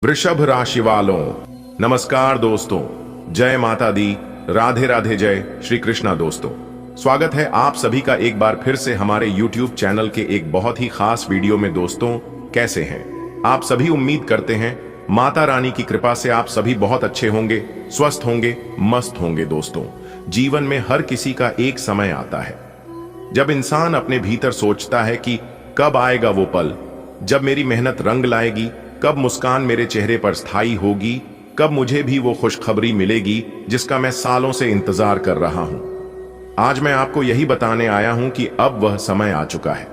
वृषभ राशि वालों, नमस्कार दोस्तों। जय माता दी, राधे राधे, जय श्री कृष्णा। दोस्तों, स्वागत है आप सभी का एक बार फिर से हमारे YouTube चैनल के एक बहुत ही खास वीडियो में। दोस्तों, कैसे हैं आप सभी? उम्मीद करते हैं माता रानी की कृपा से आप सभी बहुत अच्छे होंगे, स्वस्थ होंगे, मस्त होंगे। दोस्तों, जीवन में हर किसी का एक समय आता है जब इंसान अपने भीतर सोचता है कि कब आएगा वो पल जब मेरी मेहनत रंग लाएगी, कब मुस्कान मेरे चेहरे पर स्थायी होगी, कब मुझे भी वो खुशखबरी मिलेगी जिसका मैं सालों से इंतजार कर रहा हूं। आज मैं आपको यही बताने आया हूं कि अब वह समय आ चुका है।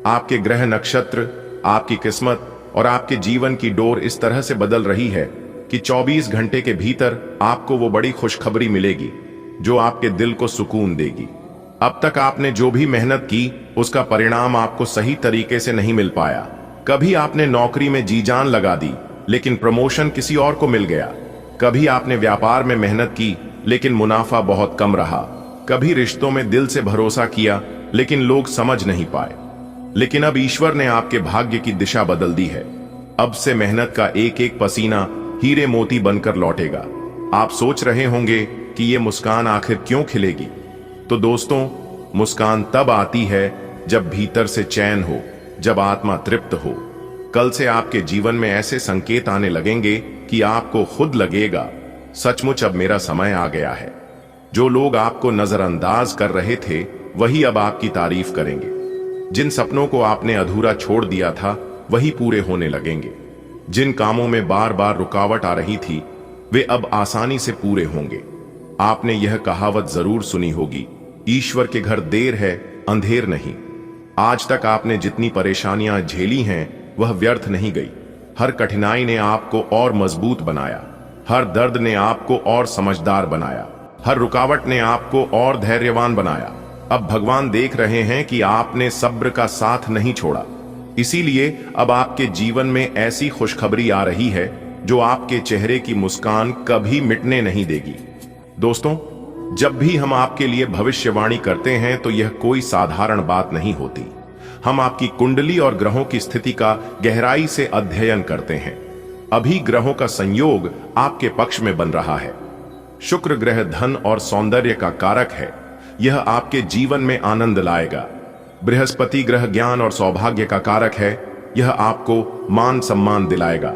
आपके ग्रह नक्षत्र, आपकी किस्मत और आपके जीवन की डोर इस तरह से बदल रही है कि 24 घंटे के भीतर आपको वो बड़ी खुशखबरी मिलेगी जो आपके दिल को सुकून देगी। अब तक आपने जो भी मेहनत की उसका परिणाम आपको सही तरीके से नहीं मिल पाया। कभी आपने नौकरी में जी जान लगा दी लेकिन प्रमोशन किसी और को मिल गया। कभी आपने व्यापार में मेहनत की लेकिन मुनाफा बहुत कम रहा। कभी रिश्तों में दिल से भरोसा किया लेकिन लोग समझ नहीं पाए। लेकिन अब ईश्वर ने आपके भाग्य की दिशा बदल दी है। अब से मेहनत का एक एक पसीना हीरे मोती बनकर लौटेगा। आप सोच रहे होंगे कि ये मुस्कान आखिर क्यों खिलेगी? तो दोस्तों, मुस्कान तब आती है जब भीतर से चैन हो, जब आत्मा तृप्त हो। कल से आपके जीवन में ऐसे संकेत आने लगेंगे कि आपको खुद लगेगा सचमुच अब मेरा समय आ गया है। जो लोग आपको नजरअंदाज कर रहे थे वही अब आपकी तारीफ करेंगे। जिन सपनों को आपने अधूरा छोड़ दिया था वही पूरे होने लगेंगे। जिन कामों में बार बार रुकावट आ रही थी वे अब आसानी से पूरे होंगे। आपने यह कहावत जरूर सुनी होगी, ईश्वर के घर देर है अंधेर नहीं। आज तक आपने जितनी परेशानियां झेली हैं वह व्यर्थ नहीं गई। हर कठिनाई ने आपको और मजबूत बनाया, हर दर्द ने आपको और समझदार बनाया, हर रुकावट ने आपको और धैर्यवान बनाया। अब भगवान देख रहे हैं कि आपने सब्र का साथ नहीं छोड़ा, इसीलिए अब आपके जीवन में ऐसी खुशखबरी आ रही है जो आपके चेहरे की मुस्कान कभी मिटने नहीं देगी। दोस्तों, जब भी हम आपके लिए भविष्यवाणी करते हैं तो यह कोई साधारण बात नहीं होती। हम आपकी कुंडली और ग्रहों की स्थिति का गहराई से अध्ययन करते हैं। अभी ग्रहों का संयोग आपके पक्ष में बन रहा है। शुक्र ग्रह धन और सौंदर्य का कारक है, यह आपके जीवन में आनंद लाएगा। बृहस्पति ग्रह ज्ञान और सौभाग्य का कारक है, यह आपको मान सम्मान दिलाएगा।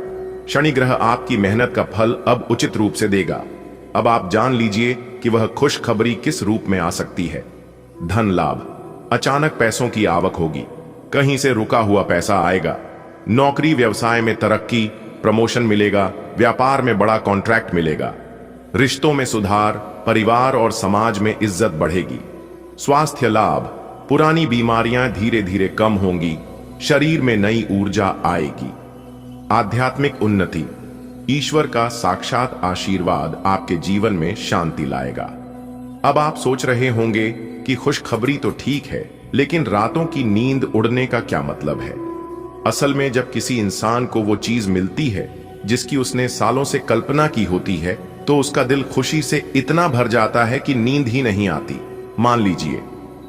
शनि ग्रह आपकी मेहनत का फल अब उचित रूप से देगा। अब आप जान लीजिए कि वह खुशखबरी किस रूप में आ सकती है। धन लाभ, अचानक पैसों की आवक होगी, कहीं से रुका हुआ पैसा आएगा। नौकरी व्यवसाय में तरक्की, प्रमोशन मिलेगा, व्यापार में बड़ा कॉन्ट्रैक्ट मिलेगा। रिश्तों में सुधार, परिवार और समाज में इज्जत बढ़ेगी। स्वास्थ्य लाभ, पुरानी बीमारियां धीरे धीरे कम होंगी, शरीर में नई ऊर्जा आएगी। आध्यात्मिक उन्नति, ईश्वर का साक्षात आशीर्वाद आपके जीवन में शांति लाएगा। अब आप सोच रहे होंगे कि खुशखबरी तो ठीक है, लेकिन रातों की नींद उड़ने का क्या मतलब है? असल में जब किसी इंसान को वो चीज मिलती है जिसकी उसने सालों से कल्पना की होती है तो उसका दिल खुशी से इतना भर जाता है कि नींद ही नहीं आती। मान लीजिए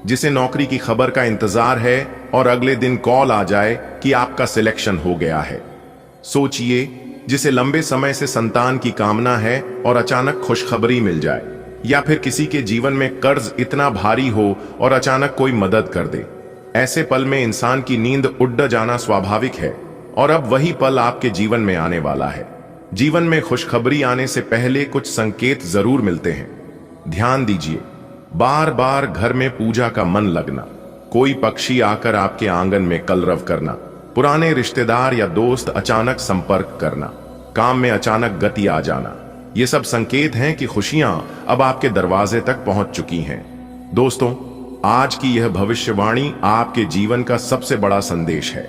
जिसे नौकरी की खबर का इंतजार है और अगले दिन कॉल आ जाए कि आपका सिलेक्शन हो गया है। सोचिए जिसे लंबे समय से संतान की कामना है और अचानक खुशखबरी मिल जाए, या फिर किसी के जीवन में कर्ज इतना भारी हो और अचानक कोई मदद कर दे। ऐसे पल में इंसान की नींद उड़ जाना स्वाभाविक है और अब वही पल आपके जीवन में आने वाला है। जीवन में खुशखबरी आने से पहले कुछ संकेत जरूर मिलते हैं। ध्यान दीजिए, बार बार घर में पूजा का मन लगना, कोई पक्षी आकर आपके आंगन में कलरव करना, पुराने रिश्तेदार या दोस्त अचानक संपर्क करना, काम में अचानक गति आ जाना, ये सब संकेत हैं कि खुशियां अब आपके दरवाजे तक पहुंच चुकी हैं। दोस्तों, आज की यह भविष्यवाणी आपके जीवन का सबसे बड़ा संदेश है।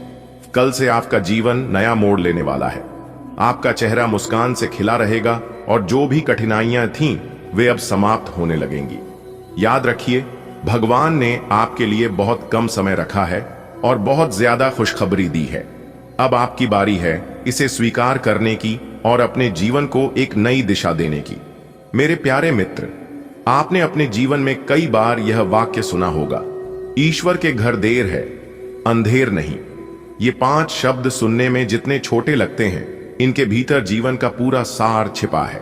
कल से आपका जीवन नया मोड़ लेने वाला है। आपका चेहरा मुस्कान से खिला रहेगा और जो भी कठिनाइयां थीं वे अब समाप्त होने लगेंगी। याद रखिए, भगवान ने आपके लिए बहुत कम समय रखा है और बहुत ज्यादा खुशखबरी दी है। अब आपकी बारी है इसे स्वीकार करने की और अपने जीवन को एक नई दिशा देने की। मेरे प्यारे मित्र, आपने अपने जीवन में कई बार यह वाक्य सुना होगा, ईश्वर के घर देर है अंधेर नहीं। ये 5 शब्द सुनने में जितने छोटे लगते हैं, इनके भीतर जीवन का पूरा सार छिपा है।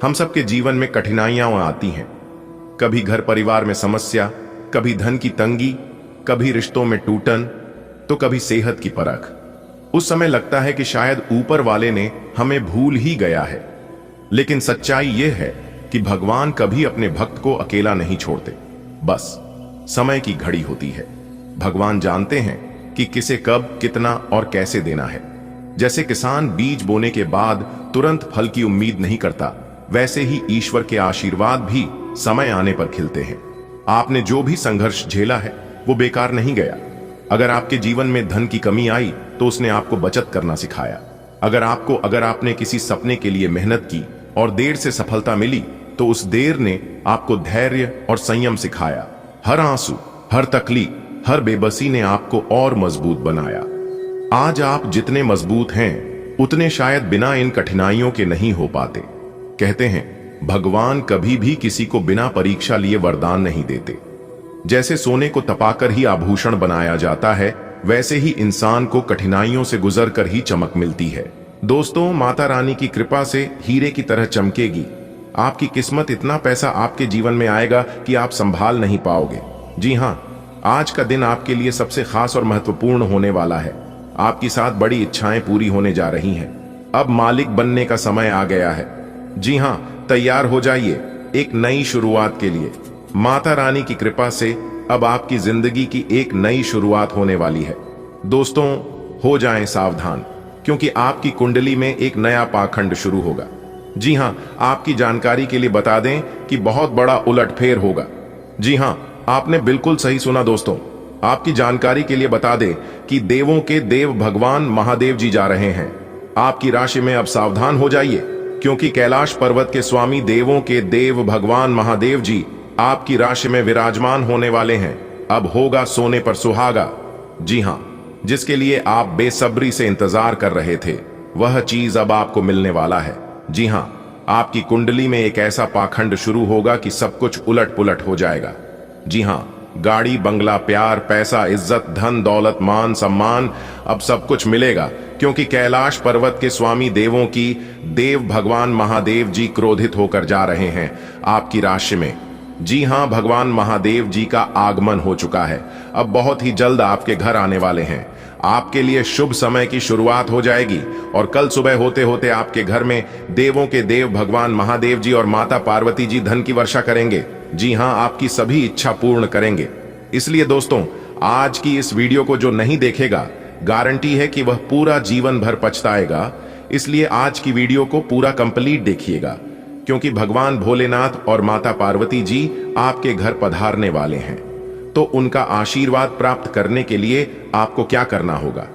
हम सबके जीवन में कठिनाइयां आती हैं, कभी घर परिवार में समस्या, कभी धन की तंगी, कभी रिश्तों में टूटन, तो कभी सेहत की परख। उस समय लगता है कि शायद ऊपर वाले ने हमें भूल ही गया है, लेकिन सच्चाई यह है कि भगवान कभी अपने भक्त को अकेला नहीं छोड़ते। बस समय की घड़ी होती है। भगवान जानते हैं कि किसे कब, कितना और कैसे देना है। जैसे किसान बीज बोने के बाद तुरंत फल की उम्मीद नहीं करता, वैसे ही ईश्वर के आशीर्वाद भी समय आने पर खिलते हैं। आपने जो भी संघर्ष झेला है वो बेकार नहीं गया। अगर आपके जीवन में धन की कमी आई तो उसने आपको बचत करना सिखाया। अगर आपने किसी सपने के लिए मेहनत की और देर से सफलता मिली तो उस देर ने आपको धैर्य और संयम सिखाया। हर आंसू, हर तकलीफ, हर बेबसी ने आपको और मजबूत बनाया। आज आप जितने मजबूत हैं उतने शायद बिना इन कठिनाइयों के नहीं हो पाते। कहते हैं भगवान कभी भी किसी को बिना परीक्षा लिए वरदान नहीं देते। जैसे सोने को तपाकर ही आभूषण बनाया जाता है, वैसे ही इंसान को कठिनाइयों से गुजरकर ही चमक मिलती है। दोस्तों, माता रानी की कृपा से हीरे की तरह चमकेगी आपकी किस्मत। इतना पैसा आपके जीवन में आएगा कि आप संभाल नहीं पाओगे। जी हां, आज का दिन आपके लिए सबसे खास और महत्वपूर्ण होने वाला है। आपकी साथ बड़ी इच्छाएं पूरी होने जा रही हैं। अब मालिक बनने का समय आ गया है। जी हां, तैयार हो जाइए एक नई शुरुआत के लिए। माता रानी की कृपा से अब आपकी जिंदगी की एक नई शुरुआत होने वाली है। दोस्तों, हो जाएं सावधान, क्योंकि आपकी कुंडली में एक नया पाखंड शुरू होगा। जी हां, आपकी जानकारी के लिए बता दें कि बहुत बड़ा उलटफेर होगा। जी हां, आपने बिल्कुल सही सुना दोस्तों। आपकी जानकारी के लिए बता दें कि देवों के देव भगवान महादेव जी जा रहे हैं आपकी राशि में। अब सावधान हो जाइए, क्योंकि कैलाश पर्वत के स्वामी देवों के देव भगवान महादेव जी आपकी राशि में विराजमान होने वाले हैं। अब होगा सोने पर सुहागा। जी हां, जिसके लिए आप बेसब्री से इंतजार कर रहे थे, वह चीज अब आपको मिलने वाला है। जी हां, आपकी कुंडली में एक ऐसा पाखंड शुरू होगा कि सब कुछ उलट पुलट हो जाएगा। जी हां, गाड़ी, बंगला, प्यार, पैसा, इज्जत, धन, दौलत, मान, सम्मान, अब सब कुछ मिलेगा, क्योंकि कैलाश पर्वत के स्वामी देवों की देव भगवान महादेव जी क्रोधित होकर जा रहे हैं आपकी राशि में। जी हां, भगवान महादेव जी का आगमन हो चुका है। अब बहुत ही जल्द आपके घर आने वाले हैं। आपके लिए शुभ समय की शुरुआत हो जाएगी और कल सुबह होते होते आपके घर में देवों के देव भगवान महादेव जी और माता पार्वती जी धन की वर्षा करेंगे। जी हां, आपकी सभी इच्छा पूर्ण करेंगे। इसलिए दोस्तों, आज की इस वीडियो को जो नहीं देखेगा, गारंटी है कि वह पूरा जीवन भर पछताएगा। इसलिए आज की वीडियो को पूरा कंप्लीट देखिएगा, क्योंकि भगवान भोलेनाथ और माता पार्वती जी आपके घर पधारने वाले हैं। तो उनका आशीर्वाद प्राप्त करने के लिए आपको क्या करना होगा,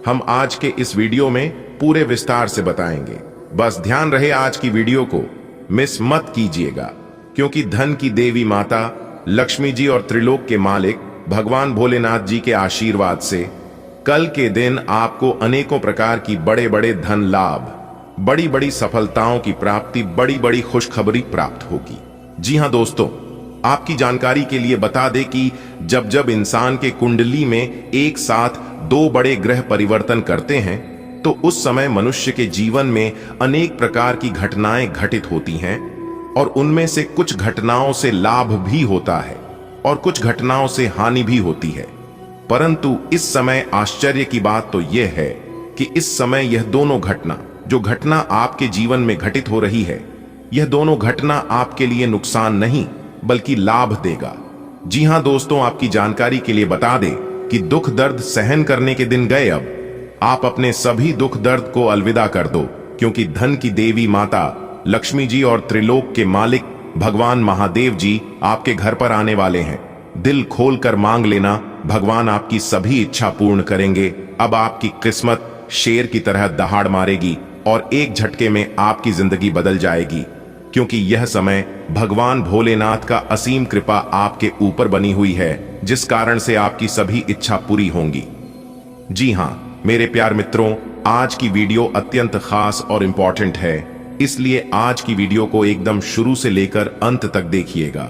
हम आज के इस वीडियो में पूरे विस्तार से बताएंगे। बस ध्यान रहे, आज की वीडियो को मिस मत कीजिएगा, क्योंकि धन की देवी माता लक्ष्मी जी और त्रिलोक के मालिक भगवान भोलेनाथ जी के आशीर्वाद से कल के दिन आपको अनेकों प्रकार की बड़े बड़े धन लाभ, बड़ी बड़ी सफलताओं की प्राप्ति, बड़ी बड़ी खुशखबरी प्राप्त होगी। जी हां दोस्तों, आपकी जानकारी के लिए बता दें कि जब जब इंसान के कुंडली में एक साथ दो बड़े ग्रह परिवर्तन करते हैं, तो उस समय मनुष्य के जीवन में अनेक प्रकार की घटनाएं घटित होती हैं और उनमें से कुछ घटनाओं से लाभ भी होता है और कुछ घटनाओं से हानि भी होती है। परंतु इस समय आश्चर्य की बात तो यह है कि इस समय यह दोनों घटना, जो घटना आपके जीवन में घटित हो रही है, यह दोनों घटना आपके लिए नुकसान नहीं बल्कि लाभ देगा। जी हां दोस्तों, आपकी जानकारी के लिए बता दें कि दुख दर्द सहन करने के दिन गए। अब आप अपने सभी दुख दर्द को अलविदा कर दो, क्योंकि धन की देवी माता लक्ष्मी जी और त्रिलोक के मालिक भगवान महादेव जी आपके घर पर आने वाले हैं। दिल खोलकर मांग लेना, भगवान आपकी सभी इच्छा पूर्ण करेंगे। अब आपकी किस्मत शेर की तरह दहाड़ मारेगी और एक झटके में आपकी जिंदगी बदल जाएगी, क्योंकि यह समय भगवान भोलेनाथ का असीम कृपा आपके ऊपर बनी हुई है, जिस कारण से आपकी सभी इच्छा पूरी होंगी। जी हां मेरे प्यार मित्रों, आज की वीडियो अत्यंत खास और इंपॉर्टेंट है, इसलिए आज की वीडियो को एकदम शुरू से लेकर अंत तक देखिएगा।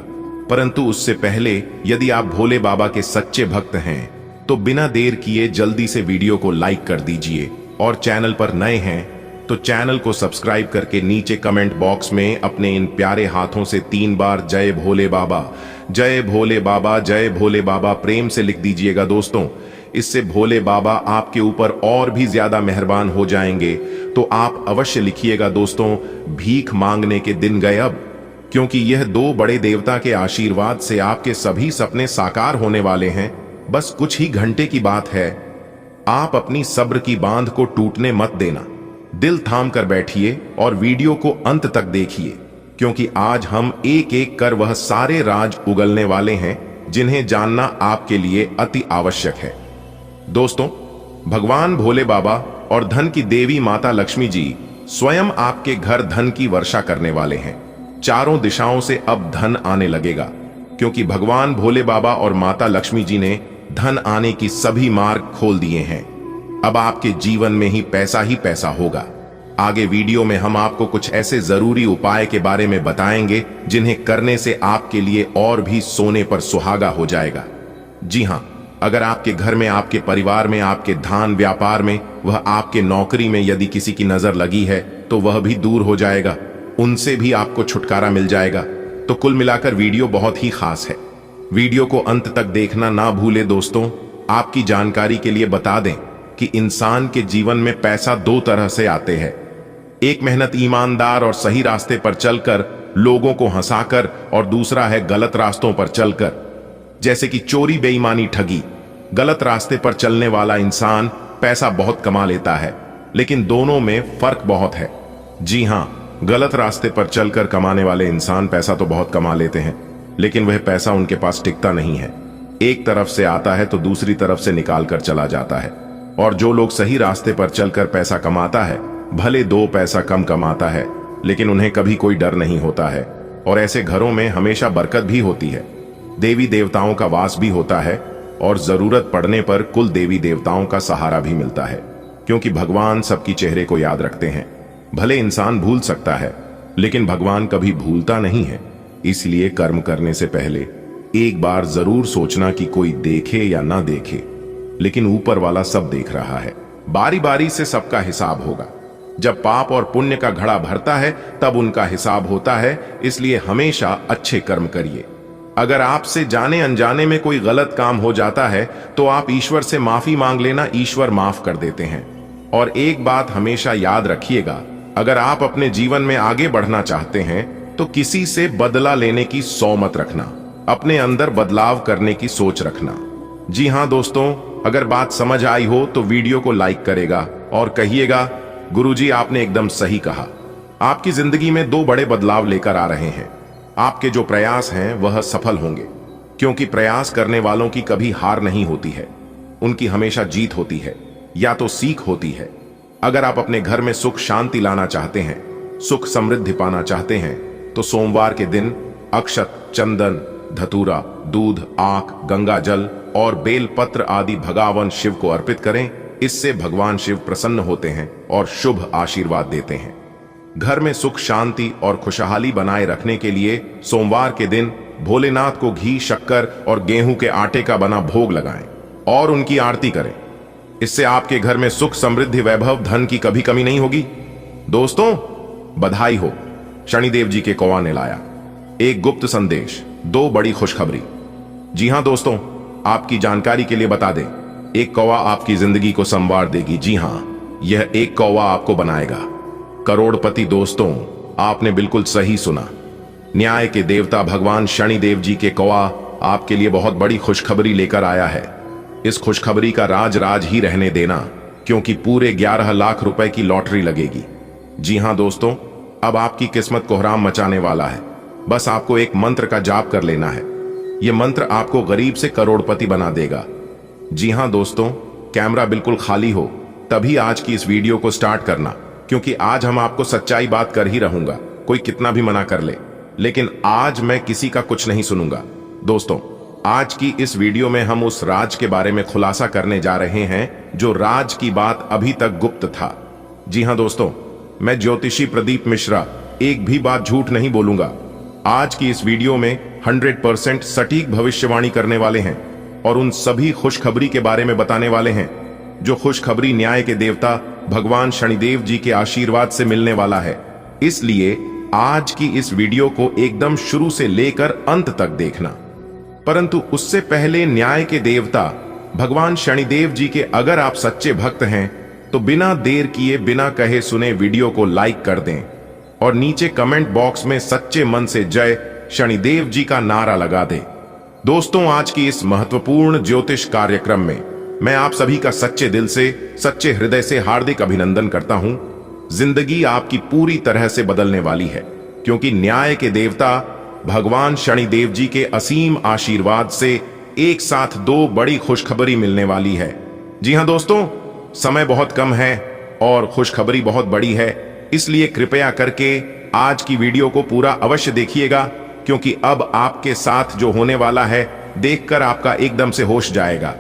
परंतु उससे पहले, यदि आप भोले बाबा के सच्चे भक्त हैं तो बिना देर किए जल्दी से वीडियो को लाइक कर दीजिए और चैनल पर नए हैं तो चैनल को सब्सक्राइब करके नीचे कमेंट बॉक्स में अपने इन प्यारे हाथों से 3 बार जय भोले बाबा, जय भोले बाबा, जय भोले बाबा प्रेम से लिख दीजिएगा दोस्तों। इससे भोले बाबा आपके ऊपर और भी ज्यादा मेहरबान हो जाएंगे। तो आप अवश्य लिखिएगा दोस्तों, भीख मांगने के दिन गए अब, क्योंकि यह 2 बड़े देवता के आशीर्वाद से आपके सभी सपने साकार होने वाले हैं। बस कुछ ही घंटे की बात है। आप अपनी सब्र की बांध को टूटने मत देना। दिल थाम कर बैठिए और वीडियो को अंत तक देखिए, क्योंकि आज हम एक एक कर वह सारे राज उगलने वाले हैं जिन्हें जानना आपके लिए अति आवश्यक है। दोस्तों, भगवान भोले बाबा और धन की देवी माता लक्ष्मी जी स्वयं आपके घर धन की वर्षा करने वाले हैं। चारों दिशाओं से अब धन आने लगेगा, क्योंकि भगवान भोले बाबा और माता लक्ष्मी जी ने धन आने की सभी मार्ग खोल दिए हैं। अब आपके जीवन में ही पैसा होगा। आगे वीडियो में हम आपको कुछ ऐसे जरूरी उपाय के बारे में बताएंगे जिन्हें करने से आपके लिए और भी सोने पर सुहागा हो जाएगा। जी हां, अगर आपके घर में, आपके परिवार में, आपके धान व्यापार में, वह आपके नौकरी में यदि किसी की नजर लगी है तो वह भी दूर हो जाएगा, उनसे भी आपको छुटकारा मिल जाएगा। तो कुल मिलाकर वीडियो बहुत ही खास है। वीडियो को अंत तक देखना ना भूले दोस्तों। आपकी जानकारी के लिए बता दें कि इंसान के जीवन में पैसा 2 तरह से आते हैं। एक मेहनत ईमानदार और सही रास्ते पर चलकर लोगों को हंसाकर, और दूसरा है गलत रास्तों पर चलकर, जैसे कि चोरी, बेईमानी, ठगी। गलत रास्ते पर चलने वाला इंसान पैसा बहुत कमा लेता है, लेकिन दोनों में फर्क बहुत है। जी हां, गलत रास्ते पर चलकर कमाने वाले इंसान पैसा तो बहुत कमा लेते हैं, लेकिन वह पैसा उनके पास टिकता नहीं है। एक तरफ से आता है तो दूसरी तरफ से निकाल कर चला जाता है। और जो लोग सही रास्ते पर चलकर पैसा कमाता है, भले 2 पैसा कम कमाता है, लेकिन उन्हें कभी कोई डर नहीं होता है। और ऐसे घरों में हमेशा बरकत भी होती है, देवी देवताओं का वास भी होता है, और जरूरत पड़ने पर कुल देवी देवताओं का सहारा भी मिलता है, क्योंकि भगवान सबकी चेहरे को याद रखते हैं। भले इंसान भूल सकता है, लेकिन भगवान कभी भूलता नहीं है। इसलिए कर्म करने से पहले एक बार जरूर सोचना कि कोई देखे या ना देखे, लेकिन ऊपर वाला सब देख रहा है। बारी बारी से सबका हिसाब होगा। जब पाप और पुण्य का घड़ा भरता है तब उनका हिसाब होता है। इसलिए हमेशा अच्छे कर्म करिए। अगर आपसे जाने अनजाने में कोई गलत काम हो जाता है तो आप ईश्वर से माफी मांग लेना, ईश्वर माफ कर देते हैं। और एक बात हमेशा याद रखिएगा, अगर आप अपने जीवन में आगे बढ़ना चाहते हैं तो किसी से बदला लेने की सौ मत रखना, अपने अंदर बदलाव करने की सोच रखना। जी हां दोस्तों, अगर बात समझ आई हो तो वीडियो को लाइक करेगा और कहिएगा, गुरुजी आपने एकदम सही कहा। आपकी जिंदगी में 2 बड़े बदलाव लेकर आ रहे हैं। आपके जो प्रयास हैं वह सफल होंगे, क्योंकि प्रयास करने वालों की कभी हार नहीं होती है, उनकी हमेशा जीत होती है, या तो सीख होती है। अगर आप अपने घर में सुख शांति लाना चाहते हैं, सुख समृद्धि पाना चाहते हैं, तो सोमवार के दिन अक्षत, चंदन, धतूरा, दूध, आक, गंगा जल और बेल पत्र आदि भगवान शिव को अर्पित करें। इससे भगवान शिव प्रसन्न होते हैं और शुभ आशीर्वाद देते हैं। घर में सुख शांति और खुशहाली बनाए रखने के लिए सोमवार के दिन भोलेनाथ को घी, शक्कर और गेहूं के आटे का बना भोग लगाएं और उनकी आरती करें। इससे आपके घर में सुख, समृद्धि, वैभव, धन की कभी कमी नहीं होगी। दोस्तों, बधाई हो, शनिदेव जी के कौवा ने लाया एक गुप्त संदेश, 2 बड़ी खुशखबरी। जी हां दोस्तों, आपकी जानकारी के लिए बता दें, एक कौवा आपकी जिंदगी को संवार देगी। जी हां, यह एक कौवा आपको बनाएगा करोड़पति। दोस्तों, आपने बिल्कुल सही सुना। न्याय के देवता भगवान शनिदेव जी के कौवा आपके लिए बहुत बड़ी खुशखबरी लेकर आया है। इस खुशखबरी का राज ही रहने देना, क्योंकि पूरे 11 लाख रुपए की लॉटरी लगेगी। जी हां दोस्तों, अब आपकी किस्मत कोहराम मचाने वाला है। बस आपको एक मंत्र का जाप कर लेना है। यह मंत्र आपको गरीब से करोड़पति बना देगा। जी हां दोस्तों, कैमरा बिल्कुल खाली हो तभी आज की इस वीडियो को स्टार्ट करना, क्योंकि आज हम आपको सच्चाई बात कर ही रहूंगा, कोई कितना भी मना कर ले, लेकिन आज मैं किसी का कुछ नहीं सुनूंगा। दोस्तों, आज की इस वीडियो में हम उस राज के बारे में खुलासा करने जा रहे हैं जो राज की बात अभी तक गुप्त था। जी हां दोस्तों, मैं ज्योतिषी प्रदीप मिश्रा एक भी बात झूठ नहीं बोलूंगा। आज की इस वीडियो में 100% सटीक भविष्यवाणी करने वाले हैं और उन सभी खुशखबरी के बारे में बताने वाले हैं जो खुशखबरी न्याय के देवता भगवान शनिदेव जी के आशीर्वाद से मिलने वाला है। इसलिए आज की इस वीडियो को एकदम शुरू से लेकर अंत तक देखना। परंतु उससे पहले न्याय के देवता भगवान शनिदेव जी के अगर आप सच्चे भक्त हैं तो बिना देर किए बिना कहे सुने वीडियो को लाइक कर दें और नीचे कमेंट बॉक्स में सच्चे मन से जय शनिदेव जी का नारा लगा दें। दोस्तों, आज की इस महत्वपूर्ण ज्योतिष कार्यक्रम में मैं आप सभी का सच्चे दिल से, सच्चे हृदय से हार्दिक अभिनंदन करता हूं। जिंदगी आपकी पूरी तरह से बदलने वाली है, क्योंकि न्याय के देवता भगवान शनिदेव जी के असीम आशीर्वाद से एक साथ दो बड़ी खुशखबरी मिलने वाली है। जी हां दोस्तों, समय बहुत कम है और खुशखबरी बहुत बड़ी है, इसलिए कृपया करके आज की वीडियो को पूरा अवश्य देखिएगा, क्योंकि अब आपके साथ जो होने वाला है देखकर आपका एकदम से होश जाएगा।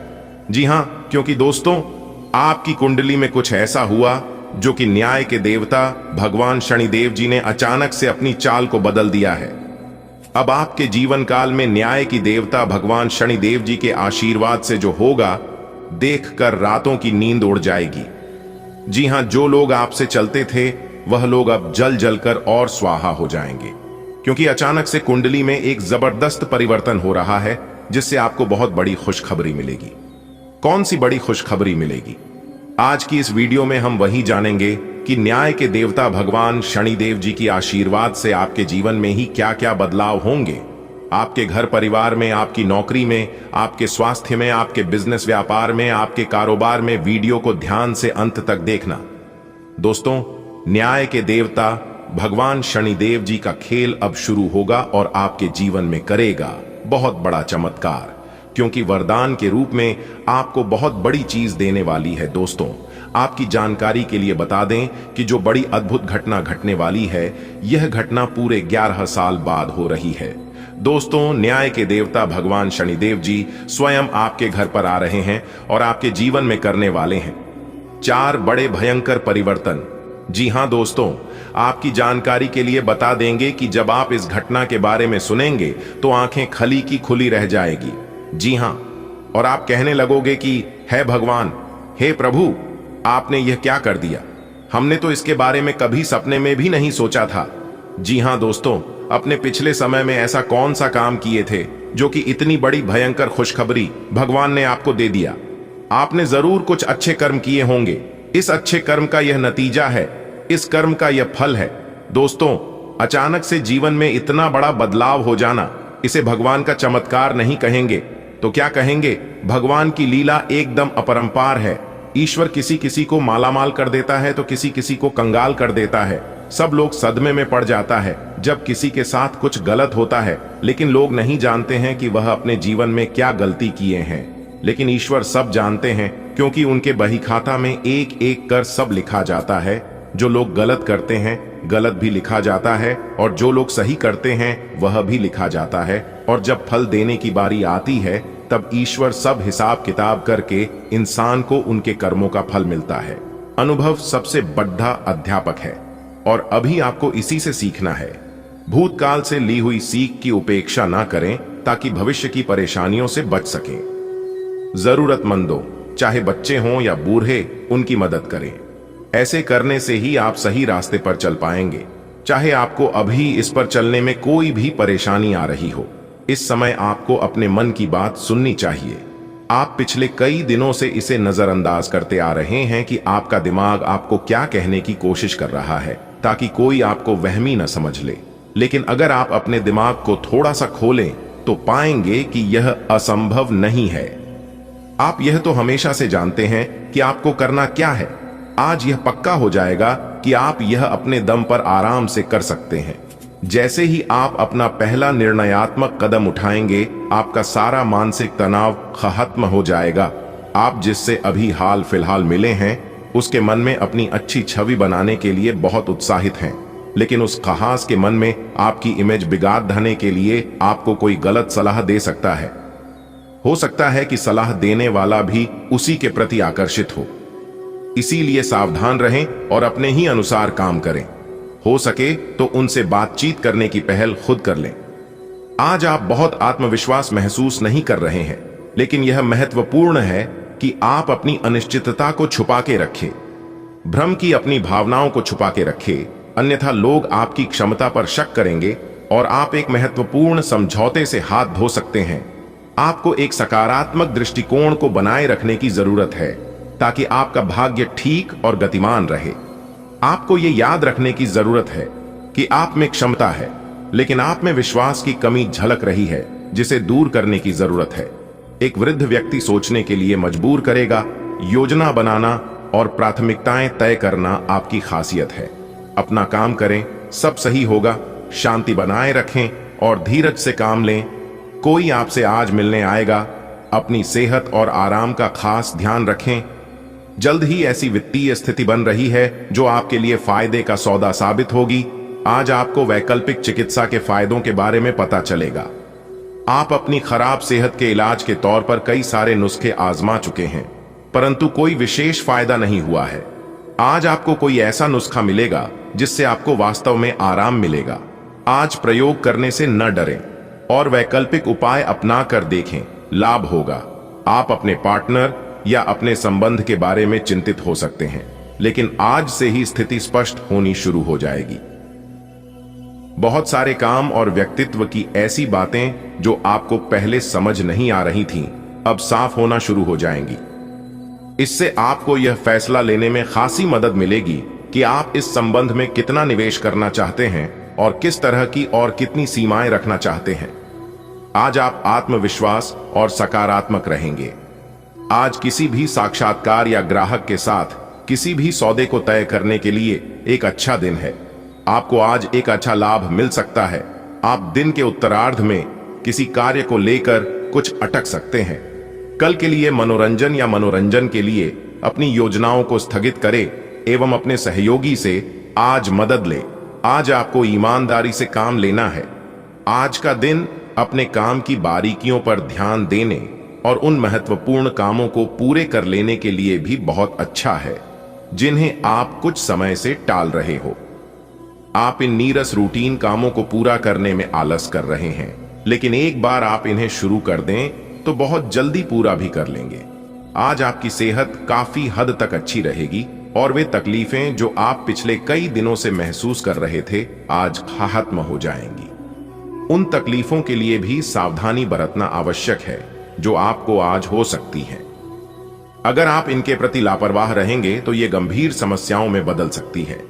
जी हां, क्योंकि दोस्तों आपकी कुंडली में कुछ ऐसा हुआ जो कि न्याय के देवता भगवान शनिदेव जी ने अचानक से अपनी चाल को बदल दिया है। अब आपके जीवन काल में न्याय की देवता भगवान शनिदेव जी के आशीर्वाद से जो होगा, देखकर रातों की नींद उड़ जाएगी। जी हां, जो लोग आपसे चलते थे वह लोग अब जल जलकर और स्वाहा हो जाएंगे, क्योंकि अचानक से कुंडली में एक जबरदस्त परिवर्तन हो रहा है, जिससे आपको बहुत बड़ी खुशखबरी मिलेगी। कौन सी बड़ी खुशखबरी मिलेगी? आज की इस वीडियो में हम वही जानेंगे कि न्याय के देवता भगवान शनिदेव जी की आशीर्वाद से आपके जीवन में ही क्या क्या बदलाव होंगे। आपके घर परिवार में, आपकी नौकरी में, आपके स्वास्थ्य में, आपके बिजनेस व्यापार में, आपके कारोबार में। वीडियो को ध्यान से अंत तक देखना। दोस्तों, न्याय के देवता भगवान शनिदेव जी का खेल अब शुरू होगा और आपके जीवन में करेगा बहुत बड़ा चमत्कार, क्योंकि वरदान के रूप में आपको बहुत बड़ी चीज देने वाली है। दोस्तों, आपकी जानकारी के लिए बता दें कि जो बड़ी अद्भुत घटना घटने वाली है, यह घटना पूरे 11 साल बाद हो रही है। दोस्तों, न्याय के देवता भगवान शनिदेव जी स्वयं आपके घर पर आ रहे हैं और आपके जीवन में करने वाले हैं 4 बड़े भयंकर परिवर्तन। जी हां दोस्तों, आपकी जानकारी के लिए बता देंगे कि जब आप इस घटना के बारे में सुनेंगे तो आंखें खली की खुली रह जाएगी। जी हां, और आप कहने लगोगे कि हे भगवान, हे प्रभु, आपने यह क्या कर दिया? हमने तो इसके बारे में कभी सपने में भी नहीं सोचा था। जी हां दोस्तों, अपने पिछले समय में ऐसा कौन सा काम किए थे जो कि इतनी बड़ी भयंकर खुशखबरी भगवान ने आपको दे दिया? आपने जरूर कुछ अच्छे कर्म किए होंगे। इस अच्छे कर्म का यह नतीजा है, इस कर्म का यह फल है। दोस्तों, अचानक से जीवन में इतना बड़ा बदलाव हो जाना, इसे भगवान का चमत्कार नहीं कहेंगे तो क्या कहेंगे? भगवान की लीला एकदम अपरंपार है। ईश्वर किसी किसी को मालामाल कर देता है तो किसी किसी को कंगाल कर देता है। सब लोग सदमे में पड़ जाता है जब किसी के साथ कुछ गलत होता है, लेकिन लोग नहीं जानते हैं कि वह अपने जीवन में क्या गलती किए हैं। लेकिन ईश्वर सब जानते हैं, क्योंकि उनके बही खाता में एक एक कर सब लिखा जाता है। जो लोग गलत करते हैं गलत भी लिखा जाता है, और जो लोग सही करते हैं वह भी लिखा जाता है। और जब फल देने की बारी आती है तब ईश्वर सब हिसाब किताब करके इंसान को उनके कर्मों का फल मिलता है। अनुभव सबसे बड़ा अध्यापक है और अभी आपको इसी से सीखना है। भूतकाल से ली हुई सीख की उपेक्षा ना करें ताकि भविष्य की परेशानियों से बच सकें। जरूरतमंदों, चाहे बच्चे हों या बूढ़े, उनकी मदद करें। ऐसे करने से ही आप सही रास्ते पर चल पाएंगे। चाहे आपको अभी इस पर चलने में कोई भी परेशानी आ रही हो, इस समय आपको अपने मन की बात सुननी चाहिए। आप पिछले कई दिनों से इसे नजरअंदाज करते आ रहे हैं कि आपका दिमाग आपको क्या कहने की कोशिश कर रहा है, ताकि कोई आपको वहमी न समझ ले। लेकिन अगर आप अपने दिमाग को थोड़ा सा खोलें तो पाएंगे कि यह असंभव नहीं है। आप यह तो हमेशा से जानते हैं कि आपको करना क्या है। आज यह पक्का हो जाएगा कि आप यह अपने दम पर आराम से कर सकते हैं। जैसे ही आप अपना पहला निर्णयात्मक कदम उठाएंगे, आपका सारा मानसिक तनाव खत्म हो जाएगा। आप जिससे अभी हाल फिलहाल मिले हैं, उसके मन में अपनी अच्छी छवि बनाने के लिए बहुत उत्साहित हैं, लेकिन उस खास के मन में आपकी इमेज बिगाड़ देने के लिए आपको कोई गलत सलाह दे सकता है। हो सकता है कि सलाह देने वाला भी उसी के प्रति आकर्षित हो। इसीलिए सावधान रहें और अपने ही अनुसार काम करें। हो सके तो उनसे बातचीत करने की पहल खुद कर लें। आज आप बहुत आत्मविश्वास महसूस नहीं कर रहे हैं, लेकिन यह महत्वपूर्ण है कि आप अपनी अनिश्चितता को छुपा के रखें। भ्रम की अपनी भावनाओं को छुपा के रखे, अन्यथा लोग आपकी क्षमता पर शक करेंगे और आप एक महत्वपूर्ण समझौते से हाथ धो सकते हैं। आपको एक सकारात्मक दृष्टिकोण को बनाए रखने की जरूरत है ताकि आपका भाग्य ठीक और गतिमान रहे। आपको यह याद रखने की जरूरत है कि आप में क्षमता है, लेकिन आप में विश्वास की कमी झलक रही है जिसे दूर करने की जरूरत है। एक वृद्ध व्यक्ति सोचने के लिए मजबूर करेगा, योजना बनाना और प्राथमिकताएं तय करना आपकी खासियत है। अपना काम करें, सब सही होगा। शांति बनाए रखें और धीरज से काम लें। कोई आपसे आज मिलने आएगा। अपनी सेहत और आराम का खास ध्यान रखें। जल्द ही ऐसी वित्तीय स्थिति बन रही है जो आपके लिए फायदे का सौदा साबित होगी। आज आपको वैकल्पिक चिकित्सा के फायदों के बारे में पता चलेगा। आप अपनी खराब सेहत के इलाज के तौर पर कई सारे नुस्खे आजमा चुके हैं, परंतु कोई विशेष फायदा नहीं हुआ है। आज आपको कोई ऐसा नुस्खा मिलेगा जिससे आपको वास्तव में आराम मिलेगा। आज प्रयोग करने से न डरें और वैकल्पिक उपाय अपना कर देखें, लाभ होगा। आप अपने पार्टनर या अपने संबंध के बारे में चिंतित हो सकते हैं, लेकिन आज से ही स्थिति स्पष्ट होनी शुरू हो जाएगी। बहुत सारे काम और व्यक्तित्व की ऐसी बातें जो आपको पहले समझ नहीं आ रही थीं, अब साफ होना शुरू हो जाएंगी। इससे आपको यह फैसला लेने में खासी मदद मिलेगी कि आप इस संबंध में कितना निवेश करना चाहते हैं और किस तरह की और कितनी सीमाएं रखना चाहते हैं। आज आप आत्मविश्वास और सकारात्मक रहेंगे। आज किसी भी साक्षात्कार या ग्राहक के साथ किसी भी सौदे को तय करने के लिए एक अच्छा दिन है। आपको आज एक अच्छा लाभ मिल सकता है। आप दिन के उत्तरार्ध में किसी कार्य को लेकर कुछ अटक सकते हैं। कल के लिए मनोरंजन या मनोरंजन के लिए अपनी योजनाओं को स्थगित करें एवं अपने सहयोगी से आज मदद लें। आज आपको ईमानदारी से काम लेना है। आज का दिन अपने काम की बारीकियों पर ध्यान देने और उन महत्वपूर्ण कामों को पूरे कर लेने के लिए भी बहुत अच्छा है जिन्हें आप कुछ समय से टाल रहे हो। आप इन नीरस रूटीन कामों को पूरा करने में आलस कर रहे हैं, लेकिन एक बार आप इन्हें शुरू कर दें तो बहुत जल्दी पूरा भी कर लेंगे। आज आपकी सेहत काफी हद तक अच्छी रहेगी और वे तकलीफें जो आप पिछले कई दिनों से महसूस कर रहे थे आज खत्म हो जाएंगी। उन तकलीफों के लिए भी सावधानी बरतना आवश्यक है जो आपको आज हो सकती हैं। अगर आप इनके प्रति लापरवाह रहेंगे तो ये गंभीर समस्याओं में बदल सकती है।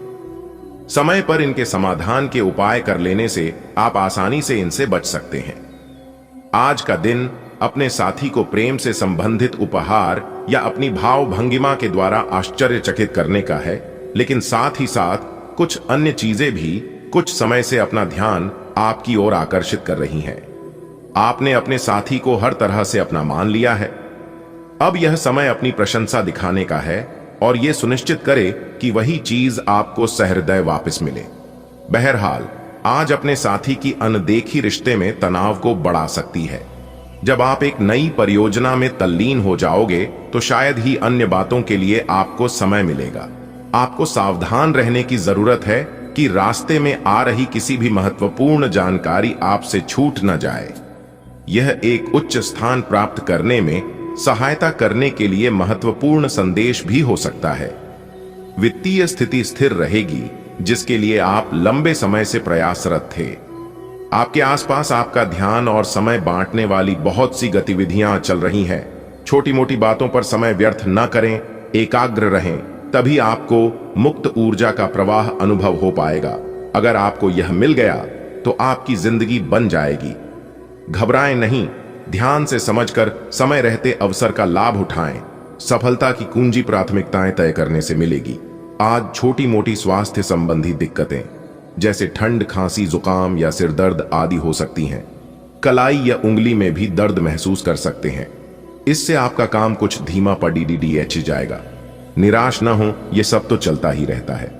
समय पर इनके समाधान के उपाय कर लेने से आप आसानी से इनसे बच सकते हैं। आज का दिन अपने साथी को प्रेम से संबंधित उपहार या अपनी भाव भंगिमा के द्वारा आश्चर्यचकित करने का है, लेकिन साथ ही साथ कुछ अन्य चीजें भी कुछ समय से अपना ध्यान आपकी ओर आकर्षित कर रही हैं। आपने अपने साथी को हर तरह से अपना मान लिया है। अब यह समय अपनी प्रशंसा दिखाने का है और यह सुनिश्चित करे कि वही चीज आपको सहृदय वापस मिले। बहरहाल, आज अपने साथी की अनदेखी रिश्ते में तनाव को बढ़ा सकती है। जब आप एक नई परियोजना में तल्लीन हो जाओगे तो शायद ही अन्य बातों के लिए आपको समय मिलेगा। आपको सावधान रहने की जरूरत है कि रास्ते में आ रही किसी भी महत्वपूर्ण जानकारी आपसे छूट न जाए। यह एक उच्च स्थान प्राप्त करने में सहायता करने के लिए महत्वपूर्ण संदेश भी हो सकता है। वित्तीय स्थिति स्थिर रहेगी जिसके लिए आप लंबे समय से प्रयासरत थे। आपके आसपास आपका ध्यान और समय बांटने वाली बहुत सी गतिविधियां चल रही हैं। छोटी मोटी बातों पर समय व्यर्थ न करें, एकाग्र रहें, तभी आपको मुक्त ऊर्जा का प्रवाह अनुभव हो पाएगा। अगर आपको यह मिल गया तो आपकी जिंदगी बन जाएगी। घबराएं नहीं, ध्यान से समझकर समय रहते अवसर का लाभ उठाएं। सफलता की कुंजी प्राथमिकताएं तय करने से मिलेगी। आज छोटी मोटी स्वास्थ्य संबंधी दिक्कतें जैसे ठंड, खांसी, जुकाम या सिर दर्द आदि हो सकती हैं। कलाई या उंगली में भी दर्द महसूस कर सकते हैं। इससे आपका काम कुछ धीमा पड़ जाएगा। निराश न हो, यह सब तो चलता ही रहता है।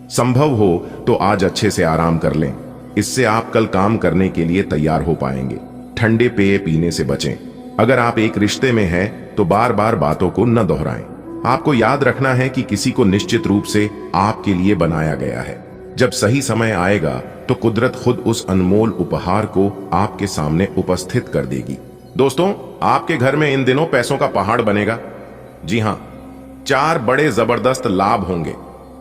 संभव हो तो आज अच्छे से आराम कर लें, इससे आप कल काम करने के लिए तैयार हो पाएंगे। ठंडे पेय पीने से बचें। अगर आप एक रिश्ते में हैं तो बार बार बातों को न दोहराएं। आपको याद रखना है कि किसी को निश्चित रूप से आपके लिए बनाया गया है। जब सही समय आएगा तो कुदरत खुद उस अनमोल उपहार को आपके सामने उपस्थित कर देगी। दोस्तों, आपके घर में इन दिनों पैसों का पहाड़ बनेगा। जी हां, 4 बड़े जबरदस्त लाभ होंगे।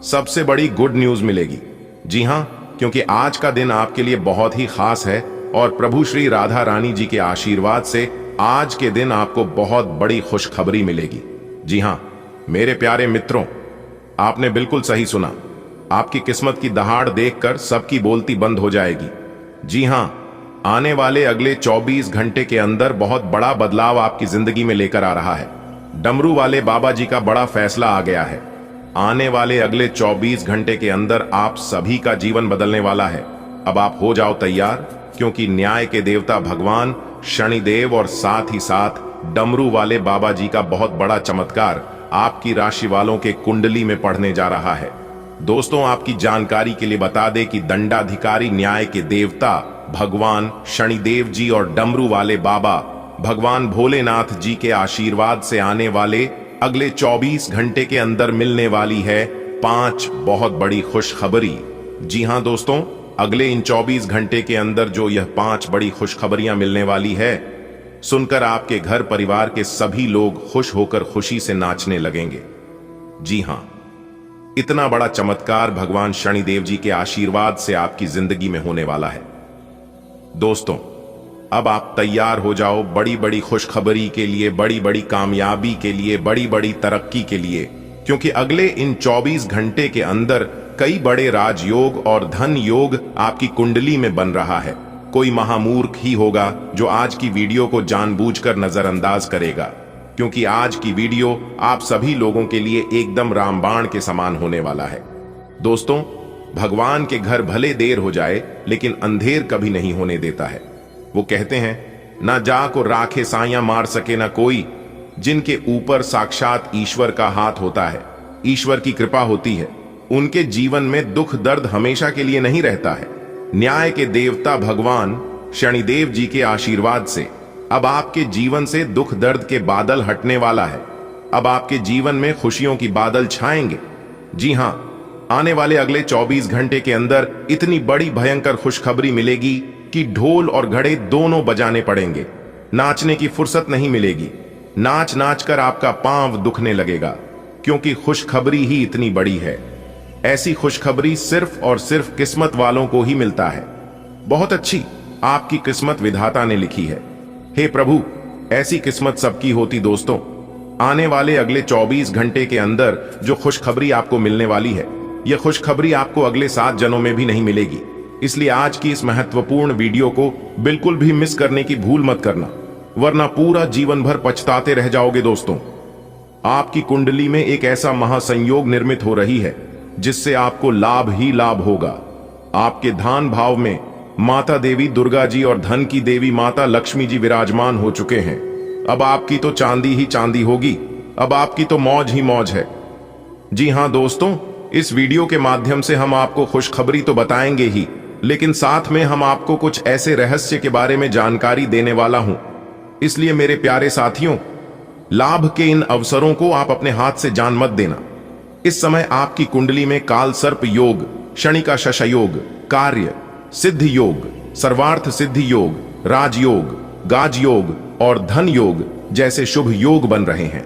सबसे बड़ी गुड न्यूज मिलेगी। जी हां, क्योंकि आज का दिन आपके लिए बहुत ही खास है और प्रभु श्री राधा रानी जी के आशीर्वाद से आज के दिन आपको बहुत बड़ी खुशखबरी मिलेगी। जी हां मेरे प्यारे मित्रों, आपने बिल्कुल सही सुना। आपकी किस्मत की दहाड़ देखकर सबकी बोलती बंद हो जाएगी। जी हां, आने वाले अगले 24 घंटे के अंदर बहुत बड़ा बदलाव आपकी जिंदगी में लेकर आ रहा है। डमरू वाले बाबा जी का बड़ा फैसला आ गया है। आने वाले अगले 24 घंटे के अंदर आप सभी का जीवन बदलने वाला है। अब आप हो जाओ तैयार, क्योंकि न्याय के देवता भगवान शनिदेव और साथ ही साथ डमरू वाले बाबा जी का बहुत बड़ा चमत्कार आपकी राशि वालों के कुंडली में पढ़ने जा रहा है। दोस्तों, आपकी जानकारी के लिए बता दें कि दंडाधिकारी न्याय के देवता भगवान शनिदेव जी और डमरू वाले बाबा भगवान भोलेनाथ जी के आशीर्वाद से आने वाले अगले 24 घंटे के अंदर मिलने वाली है 5 बहुत बड़ी खुशखबरी। जी हां दोस्तों, अगले इन 24 घंटे के अंदर जो यह 5 बड़ी खुशखबरियां मिलने वाली है, सुनकर आपके घर परिवार के सभी लोग खुश होकर खुशी से नाचने लगेंगे। जी हां, इतना बड़ा चमत्कार भगवान शनिदेव जी के आशीर्वाद से आपकी जिंदगी में होने वाला है। दोस्तों, अब आप तैयार हो जाओ बड़ी बड़ी खुशखबरी के लिए, बड़ी बड़ी कामयाबी के लिए, बड़ी बड़ी तरक्की के लिए, क्योंकि अगले इन 24 घंटे के अंदर कई बड़े राजयोग और धन योग आपकी कुंडली में बन रहा है। कोई महामूर्ख ही होगा जो आज की वीडियो को जानबूझकर नजरअंदाज करेगा, क्योंकि आज की वीडियो आप सभी लोगों के लिए एकदम रामबाण के समान होने वाला है। दोस्तों, भगवान के घर भले देर हो जाए लेकिन अंधेर कभी नहीं होने देता है। वो कहते हैं, ना जा को राखे साया मार सके ना कोई, जिनके ऊपर साक्षात ईश्वर का हाथ होता है, ईश्वर की कृपा होती है, उनके जीवन में दुख दर्द हमेशा के लिए नहीं रहता है। न्याय के देवता भगवान शनिदेव जी के आशीर्वाद से अब आपके जीवन से दुख दर्द के बादल हटने वाला है। अब आपके जीवन में खुशियों की बादल छाएंगे। जी हां, आने वाले अगले 24 घंटे के अंदर इतनी बड़ी भयंकर खुशखबरी मिलेगी कि ढोल और घड़े दोनों बजाने पड़ेंगे। नाचने की फुर्सत नहीं मिलेगी। नाच नाच कर आपका पांव दुखने लगेगा, क्योंकि खुशखबरी ही इतनी बड़ी है। ऐसी खुशखबरी सिर्फ और सिर्फ किस्मत वालों को ही मिलता है। बहुत अच्छी आपकी किस्मत विधाता ने लिखी है। हे प्रभु, ऐसी किस्मत सबकी होती। दोस्तों, आने वाले अगले 24 घंटे के अंदर जो खुशखबरी आपको मिलने वाली है, यह खुशखबरी आपको अगले 7 जन्मों में भी नहीं मिलेगी। इसलिए आज की इस महत्वपूर्ण वीडियो को बिल्कुल भी मिस करने की भूल मत करना, वरना पूरा जीवन भर पछताते रह जाओगे। दोस्तों, आपकी कुंडली में एक ऐसा महासंयोग निर्मित हो रही है जिससे आपको लाभ ही लाभ होगा। आपके धान भाव में माता देवी दुर्गा जी और धन की देवी माता लक्ष्मी जी विराजमान हो चुके हैं। अब आपकी तो चांदी ही चांदी होगी, अब आपकी तो मौज ही मौज है। जी हां दोस्तों, इस वीडियो के माध्यम से हम आपको खुशखबरी तो बताएंगे ही, लेकिन साथ में हम आपको कुछ ऐसे रहस्य के बारे में जानकारी देने वाला हूं। इसलिए मेरे प्यारे साथियों, लाभ के इन अवसरों को आप अपने हाथ से जान मत देना। इस समय आपकी कुंडली में काल सर्प योग, शनि का शश योग, कार्य सिद्धि योग, सर्वार्थ सिद्धि योग, राजयोग, गाज योग और धन योग जैसे शुभ योग बन रहे हैं।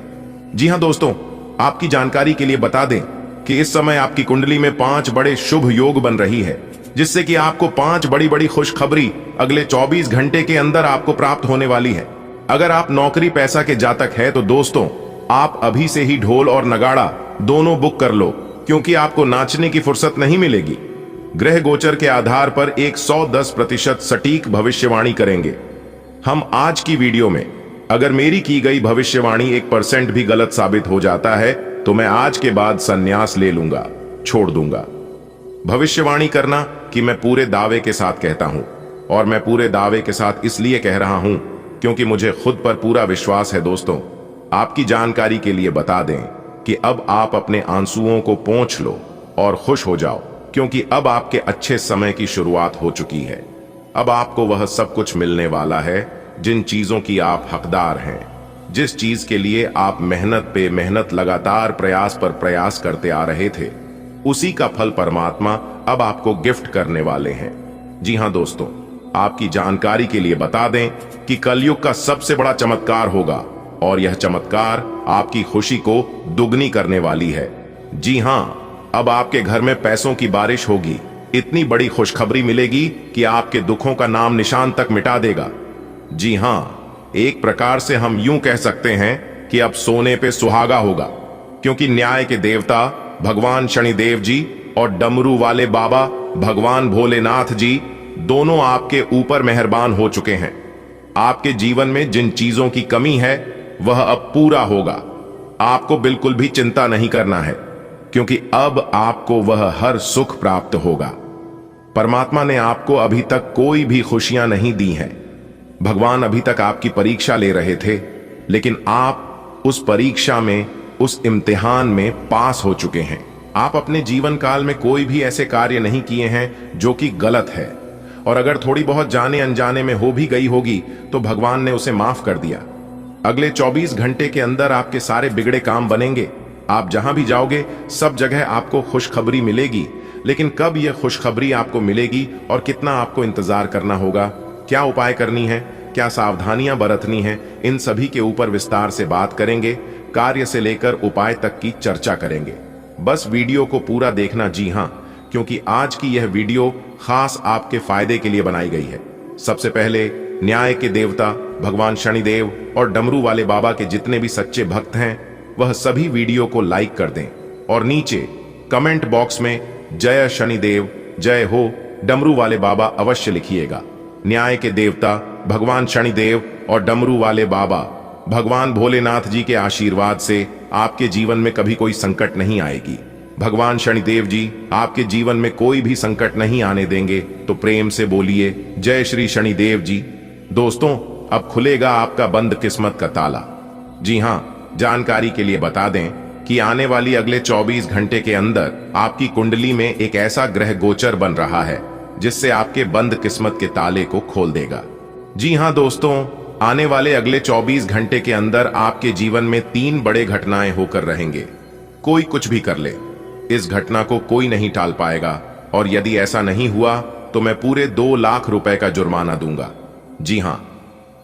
जी हां दोस्तों, आपकी जानकारी के लिए बता दें कि इस समय आपकी कुंडली में 5 बड़े शुभ योग बन रही है, जिससे कि आपको 5 बड़ी बड़ी खुशखबरी अगले 24 घंटे के अंदर आपको प्राप्त होने वाली है। अगर आप नौकरी पैसा के जातक है तो दोस्तों, आप अभी से ही ढोल और नगाड़ा दोनों बुक कर लो, क्योंकि आपको नाचने की फुर्सत नहीं मिलेगी। ग्रह गोचर के आधार पर 110% सटीक भविष्यवाणी करेंगे हम आज की वीडियो में। अगर मेरी की गई भविष्यवाणी 1% भी गलत साबित हो जाता है तो मैं आज के बाद संन्यास ले लूंगा, छोड़ दूंगा। भविष्यवाणी करना कि मैं पूरे दावे के साथ कहता हूं, और मैं पूरे दावे के साथ इसलिए कह रहा हूं क्योंकि मुझे खुद पर पूरा विश्वास है। दोस्तों, आपकी जानकारी के लिए बता दें कि अब आप अपने आंसुओं को पोंछ लो और खुश हो जाओ, क्योंकि अब आपके अच्छे समय की शुरुआत हो चुकी है। अब आपको वह सब कुछ मिलने वाला है जिन चीजों की आप हकदार हैं, जिस चीज के लिए आप मेहनत पे मेहनत, लगातार प्रयास पर प्रयास करते आ रहे थे, उसी का फल परमात्मा अब आपको गिफ्ट करने वाले हैं। जी हां दोस्तों, आपकी जानकारी के लिए बता दें कि कलयुग का सबसे बड़ा चमत्कार होगा, और यह चमत्कार आपकी खुशी को दुगनी करने वाली है। जी हां, अब आपके घर में पैसों की बारिश होगी। इतनी बड़ी खुशखबरी मिलेगी कि आपके दुखों का नाम निशान तक मिटा देगा। जी हाँ, एक प्रकार से हम यूं कह सकते हैं कि अब सोने पे सुहागा होगा, क्योंकि न्याय के देवता भगवान शनिदेव जी और डमरू वाले बाबा भगवान भोलेनाथ जी दोनों आपके ऊपर मेहरबान हो चुके हैं। आपके जीवन में जिन चीजों की कमी है वह अब पूरा होगा। आपको बिल्कुल भी चिंता नहीं करना है, क्योंकि अब आपको वह हर सुख प्राप्त होगा। परमात्मा ने आपको अभी तक कोई भी खुशियां नहीं दी हैं। भगवान अभी तक आपकी परीक्षा ले रहे थे, लेकिन आप उस परीक्षा में, उस इम्तिहान में पास हो चुके हैं। आप अपने जीवन काल में कोई भी ऐसे कार्य नहीं किए हैं जो कि गलत है, और अगर थोड़ी बहुत जाने अनजाने में हो भी गई होगी तो भगवान ने उसे माफ कर दिया। अगले 24 घंटे के अंदर आपके सारे बिगड़े काम बनेंगे। आप जहां भी जाओगे सब जगह आपको खुशखबरी मिलेगी, लेकिन कब यह खुशखबरी आपको मिलेगी और कितना आपको इंतजार करना होगा, क्या उपाय करनी है, क्या सावधानियां बरतनी है, इन सभी के ऊपर विस्तार से बात करेंगे। कार्य से लेकर उपाय तक की चर्चा करेंगे। बस वीडियो को पूरा देखना। जी हां, क्योंकि आज की यह वीडियो खास आपके फायदे के लिए बनाई गई है। सबसे पहले न्याय के देवता भगवान शनिदेव और डमरू वाले बाबा के जितने भी सच्चे भक्त हैं वह सभी वीडियो को लाइक कर दें और नीचे कमेंट बॉक्स में जय शनिदेव, जय हो डमरू वाले बाबा अवश्य लिखिएगा। न्याय के देवता भगवान शनिदेव और डमरू वाले बाबा भगवान भोलेनाथ जी के आशीर्वाद से आपके जीवन में कभी कोई संकट नहीं आएगी। भगवान शनिदेव जी आपके जीवन में कोई भी संकट नहीं आने देंगे। तो प्रेम से बोलिए जय श्री शनिदेव जी। दोस्तों, अब खुलेगा आपका बंद किस्मत का ताला। जी हां, जानकारी के लिए बता दें कि आने वाली अगले 24 घंटे के अंदर आपकी कुंडली में एक ऐसा ग्रह गोचर बन रहा है जिससे आपके बंद किस्मत के ताले को खोल देगा। जी हां दोस्तों, आने वाले अगले 24 घंटे के अंदर आपके जीवन में 3 बड़े घटनाएं होकर रहेंगे। कोई कुछ भी कर ले, इस घटना को कोई नहीं टाल पाएगा, और यदि ऐसा नहीं हुआ तो मैं पूरे 2 लाख रुपए का जुर्माना दूंगा। जी हां,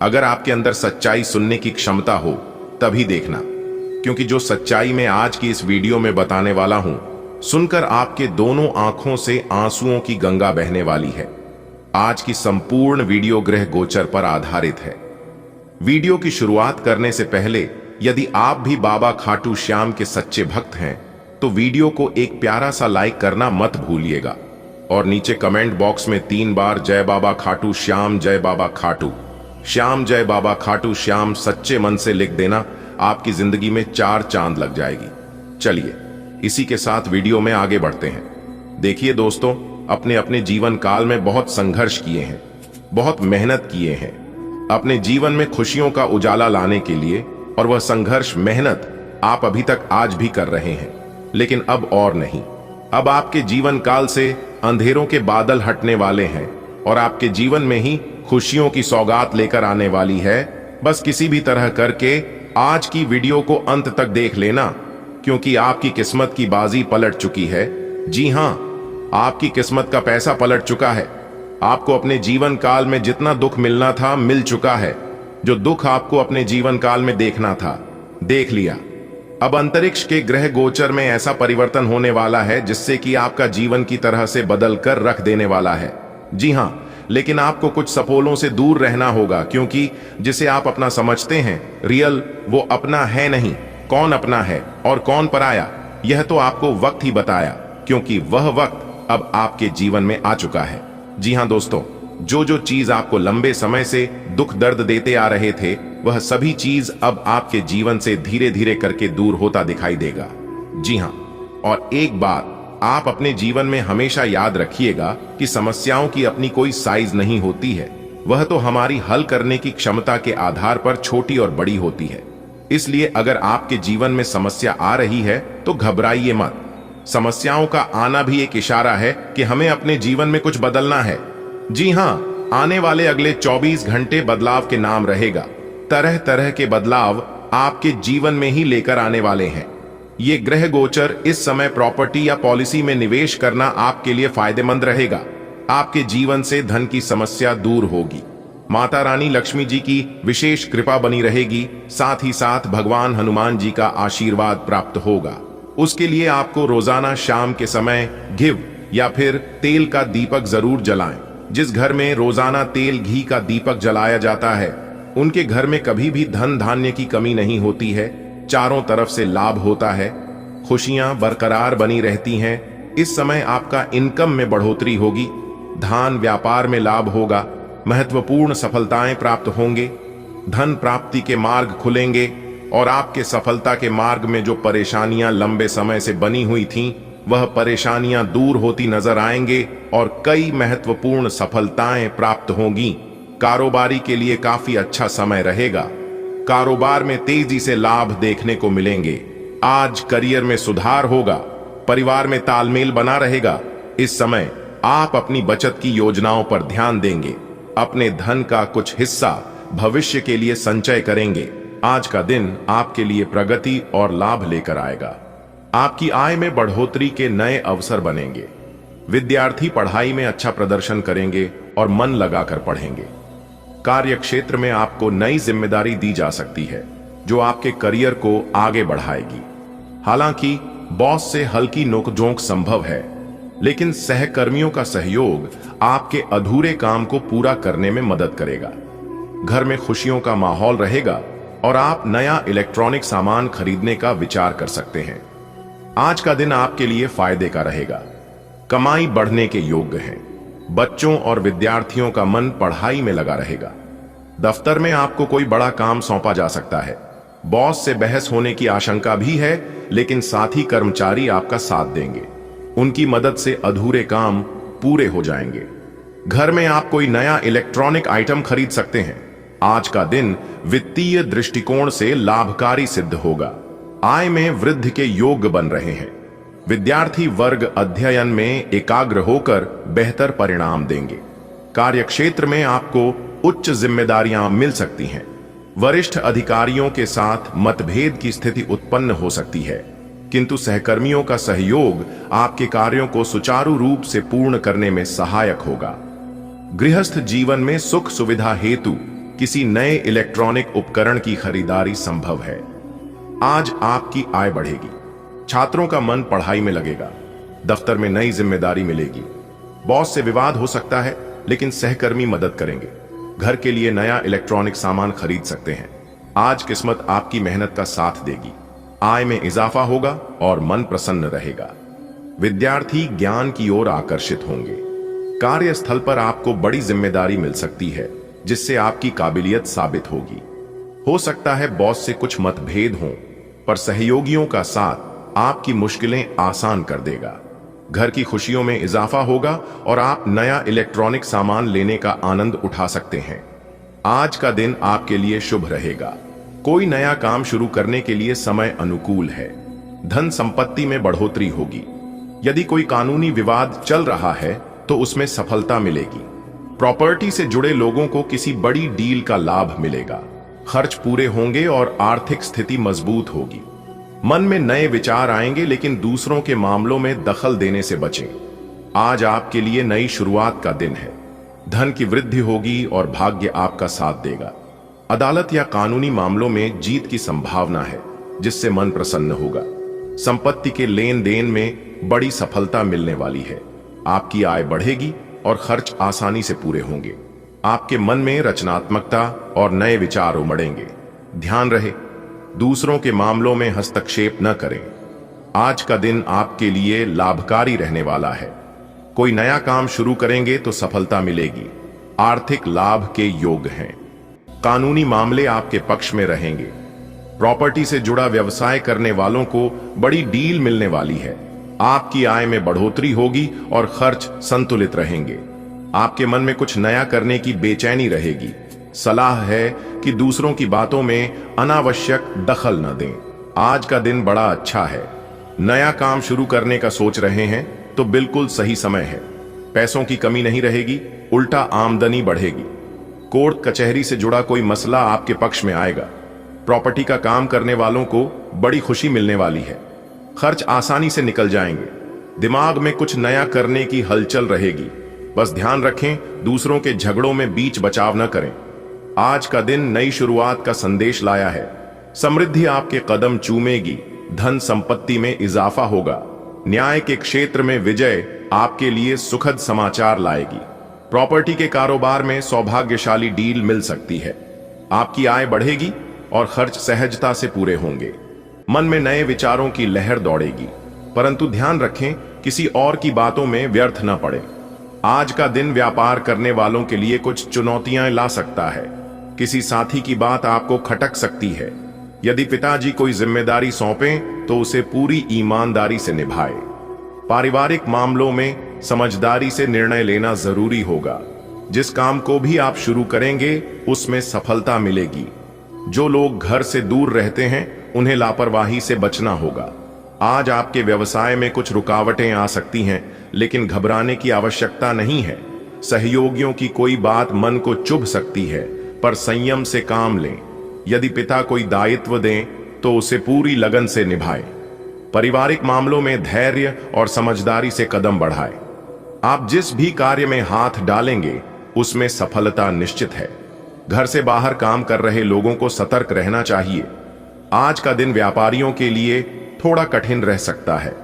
अगर आपके अंदर सच्चाई सुनने की क्षमता हो तभी देखना, क्योंकि जो सच्चाई मैं आज की इस वीडियो में बताने वाला हूं, सुनकर आपके दोनों आंखों से आंसुओं की गंगा बहने वाली है। आज की संपूर्ण वीडियो ग्रह गोचर पर आधारित है। वीडियो की शुरुआत करने से पहले यदि आप भी बाबा खाटू श्याम के सच्चे भक्त हैं तो वीडियो को एक प्यारा सा लाइक करना मत भूलिएगा, और नीचे कमेंट बॉक्स में 3 बार जय बाबा खाटू श्याम, जय बाबा खाटू श्याम, जय बाबा खाटू श्याम सच्चे मन से लिख देना। आपकी जिंदगी में 4 चांद लग जाएगी। चलिए इसी के साथ वीडियो में आगे बढ़ते हैं। देखिए दोस्तों, अपने अपने जीवन काल में बहुत संघर्ष किए हैं, बहुत मेहनत किए हैं अपने जीवन में खुशियों का उजाला लाने के लिए, और वह संघर्ष, मेहनत आप अभी तक आज भी कर रहे हैं। लेकिन अब और नहीं, अब आपके जीवन काल से अंधेरों के बादल हटने वाले हैं और आपके जीवन में ही खुशियों की सौगात लेकर आने वाली है। बस किसी भी तरह करके आज की वीडियो को अंत तक देख लेना, क्योंकि आपकी किस्मत की बाजी पलट चुकी है। जी हां, आपकी किस्मत का पैसा पलट चुका है। आपको अपने जीवन काल में जितना दुख मिलना था मिल चुका है। जो दुख आपको अपने जीवन काल में देखना था देख लिया। अब अंतरिक्ष के ग्रह गोचर में ऐसा परिवर्तन होने वाला है जिससे कि आपका जीवन की तरह से बदल कर रख देने वाला है। जी हां, लेकिन आपको कुछ सपोलों से दूर रहना होगा, क्योंकि जिसे आप अपना समझते हैं रियल, वो अपना है नहीं। कौन अपना है और कौन पराया, यह तो आपको वक्त ही बताया, क्योंकि वह वक्त अब आपके जीवन में आ चुका है। जी हां दोस्तों, जो जो चीज आपको लंबे समय से दुख दर्द देते आ रहे थे वह सभी चीज अब आपके जीवन से धीरे धीरे करके दूर होता दिखाई देगा। जी हां, और एक बात आप अपने जीवन में हमेशा याद रखिएगा कि समस्याओं की अपनी कोई साइज नहीं होती है, वह तो हमारी हल करने की क्षमता के आधार पर छोटी और बड़ी होती है। इसलिए अगर आपके जीवन में समस्या आ रही है तो घबराइए मत। समस्याओं का आना भी एक इशारा है कि हमें अपने जीवन में कुछ बदलना है। जी हां, आने वाले अगले 24 घंटे बदलाव के नाम रहेगा। तरह तरह के बदलाव आपके जीवन में ही लेकर आने वाले हैं। ये ग्रह गोचर इस समय प्रॉपर्टी या पॉलिसी में निवेश करना आपके लिए फायदेमंद रहेगा। आपके जीवन से धन की समस्या दूर होगी। माता रानी लक्ष्मी जी की विशेष कृपा बनी रहेगी। साथ ही साथ भगवान हनुमान जी का आशीर्वाद प्राप्त होगा। उसके लिए आपको रोजाना शाम के समय घिव या फिर तेल का दीपक जरूर जलाएं। जिस घर में रोजाना तेल घी का दीपक जलाया जाता है उनके घर में कभी भी धन धान्य की कमी नहीं होती है, चारों तरफ से लाभ होता है, खुशियां बरकरार बनी रहती हैं। इस समय आपका इनकम में बढ़ोतरी होगी, धान व्यापार में लाभ होगा, महत्वपूर्ण सफलताएं प्राप्त होंगे, धन प्राप्ति के मार्ग खुलेंगे और आपके सफलता के मार्ग में जो परेशानियां लंबे समय से बनी हुई थीं, वह परेशानियां दूर होती नजर आएंगे और कई महत्वपूर्ण सफलताएं प्राप्त होंगी। कारोबारी के लिए काफी अच्छा समय रहेगा, कारोबार में तेजी से लाभ देखने को मिलेंगे। आज करियर में सुधार होगा, परिवार में तालमेल बना रहेगा। इस समय आप अपनी बचत की योजनाओं पर ध्यान देंगे, अपने धन का कुछ हिस्सा भविष्य के लिए संचय करेंगे। आज का दिन आपके लिए प्रगति और लाभ लेकर आएगा। आपकी आय में बढ़ोतरी के नए अवसर बनेंगे। विद्यार्थी पढ़ाई में अच्छा प्रदर्शन करेंगे और मन लगाकर पढ़ेंगे। कार्य क्षेत्र में आपको नई जिम्मेदारी दी जा सकती है जो आपके करियर को आगे बढ़ाएगी। हालांकि बॉस से हल्की नोकझोंक संभव है, लेकिन सहकर्मियों का सहयोग आपके अधूरे काम को पूरा करने में मदद करेगा। घर में खुशियों का माहौल रहेगा और आप नया इलेक्ट्रॉनिक सामान खरीदने का विचार कर सकते हैं। आज का दिन आपके लिए फायदे का रहेगा, कमाई बढ़ने के योग्य है। बच्चों और विद्यार्थियों का मन पढ़ाई में लगा रहेगा। दफ्तर में आपको कोई बड़ा काम सौंपा जा सकता है। बॉस से बहस होने की आशंका भी है, लेकिन साथी कर्मचारी आपका साथ देंगे। उनकी मदद से अधूरे काम पूरे हो जाएंगे। घर में आप कोई नया इलेक्ट्रॉनिक आइटम खरीद सकते हैं। आज का दिन वित्तीय दृष्टिकोण से लाभकारी सिद्ध होगा। आय में वृद्धि के योग बन रहे हैं। विद्यार्थी वर्ग अध्ययन में एकाग्र होकर बेहतर परिणाम देंगे। कार्यक्षेत्र में आपको उच्च जिम्मेदारियां मिल सकती हैं। वरिष्ठ अधिकारियों के साथ मतभेद की स्थिति उत्पन्न हो सकती है, किंतु सहकर्मियों का सहयोग आपके कार्यों को सुचारू रूप से पूर्ण करने में सहायक होगा। गृहस्थ जीवन में सुख सुविधा हेतु किसी नए इलेक्ट्रॉनिक उपकरण की खरीदारी संभव है। आज आपकी आय बढ़ेगी। छात्रों का मन पढ़ाई में लगेगा। दफ्तर में नई जिम्मेदारी मिलेगी। बॉस से विवाद हो सकता है, लेकिन सहकर्मी मदद करेंगे। घर के लिए नया इलेक्ट्रॉनिक सामान खरीद सकते हैं। आज किस्मत आपकी मेहनत का साथ देगी। आय में इजाफा होगा और मन प्रसन्न रहेगा। विद्यार्थी ज्ञान की ओर आकर्षित होंगे। कार्यस्थल पर आपको बड़ी जिम्मेदारी मिल सकती है, जिससे आपकी काबिलियत साबित होगी। हो सकता है बॉस से कुछ मतभेद हों, पर सहयोगियों का साथ आपकी मुश्किलें आसान कर देगा। घर की खुशियों में इजाफा होगा और आप नया इलेक्ट्रॉनिक सामान लेने का आनंद उठा सकते हैं। आज का दिन आपके लिए शुभ रहेगा। कोई नया काम शुरू करने के लिए समय अनुकूल है। धन संपत्ति में बढ़ोतरी होगी। यदि कोई कानूनी विवाद चल रहा है तो उसमें सफलता मिलेगी। प्रॉपर्टी से जुड़े लोगों को किसी बड़ी डील का लाभ मिलेगा। खर्च पूरे होंगे और आर्थिक स्थिति मजबूत होगी। मन में नए विचार आएंगे, लेकिन दूसरों के मामलों में दखल देने से बचें। आज आपके लिए नई शुरुआत का दिन है। धन की वृद्धि होगी और भाग्य आपका साथ देगा। अदालत या कानूनी मामलों में जीत की संभावना है, जिससे मन प्रसन्न होगा। संपत्ति के लेन देन में बड़ी सफलता मिलने वाली है। आपकी आय बढ़ेगी और खर्च आसानी से पूरे होंगे। आपके मन में रचनात्मकता और नए विचार उमड़ेंगे। ध्यान रहे, दूसरों के मामलों में हस्तक्षेप न करें। आज का दिन आपके लिए लाभकारी रहने वाला है। कोई नया काम शुरू करेंगे तो सफलता मिलेगी। आर्थिक लाभ के योग हैं। कानूनी मामले आपके पक्ष में रहेंगे। प्रॉपर्टी से जुड़ा व्यवसाय करने वालों को बड़ी डील मिलने वाली है। आपकी आय में बढ़ोतरी होगी और खर्च संतुलित रहेंगे। आपके मन में कुछ नया करने की बेचैनी रहेगी। सलाह है कि दूसरों की बातों में अनावश्यक दखल न दें। आज का दिन बड़ा अच्छा है। नया काम शुरू करने का सोच रहे हैं तो बिल्कुल सही समय है। पैसों की कमी नहीं रहेगी, उल्टा आमदनी बढ़ेगी। कोर्ट कचहरी से जुड़ा कोई मसला आपके पक्ष में आएगा। प्रॉपर्टी का काम करने वालों को बड़ी खुशी मिलने वाली है। खर्च आसानी से निकल जाएंगे। दिमाग में कुछ नया करने की हलचल रहेगी। बस ध्यान रखें, दूसरों के झगड़ों में बीच बचाव न करें। आज का दिन नई शुरुआत का संदेश लाया है। समृद्धि आपके कदम चूमेगी। धन संपत्ति में इजाफा होगा। न्याय के क्षेत्र में विजय आपके लिए सुखद समाचार लाएगी। प्रॉपर्टी के कारोबार में सौभाग्यशाली डील मिल सकती है। आपकी आय बढ़ेगी और खर्च सहजता से पूरे होंगे। मन में नए विचारों की लहर दौड़ेगी, परंतु ध्यान रखें किसी और की बातों में व्यर्थ न पड़े। आज का दिन व्यापार करने वालों के लिए कुछ चुनौतियां ला सकता है। किसी साथी की बात आपको खटक सकती है। यदि पिताजी कोई जिम्मेदारी सौंपें तो उसे पूरी ईमानदारी से निभाए। पारिवारिक मामलों में समझदारी से निर्णय लेना जरूरी होगा। जिस काम को भी आप शुरू करेंगे उसमें सफलता मिलेगी। जो लोग घर से दूर रहते हैं उन्हें लापरवाही से बचना होगा। आज आपके व्यवसाय में कुछ रुकावटें आ सकती हैं, लेकिन घबराने की आवश्यकता नहीं है। सहयोगियों की कोई बात मन को चुभ सकती है, पर संयम से काम लें। यदि पिता कोई दायित्व दें तो उसे पूरी लगन से निभाएं। पारिवारिक मामलों में धैर्य और समझदारी से कदम बढ़ाएं। आप जिस भी कार्य में हाथ डालेंगे उसमें सफलता निश्चित है। घर से बाहर काम कर रहे लोगों को सतर्क रहना चाहिए। आज का दिन व्यापारियों के लिए थोड़ा कठिन रह सकता है।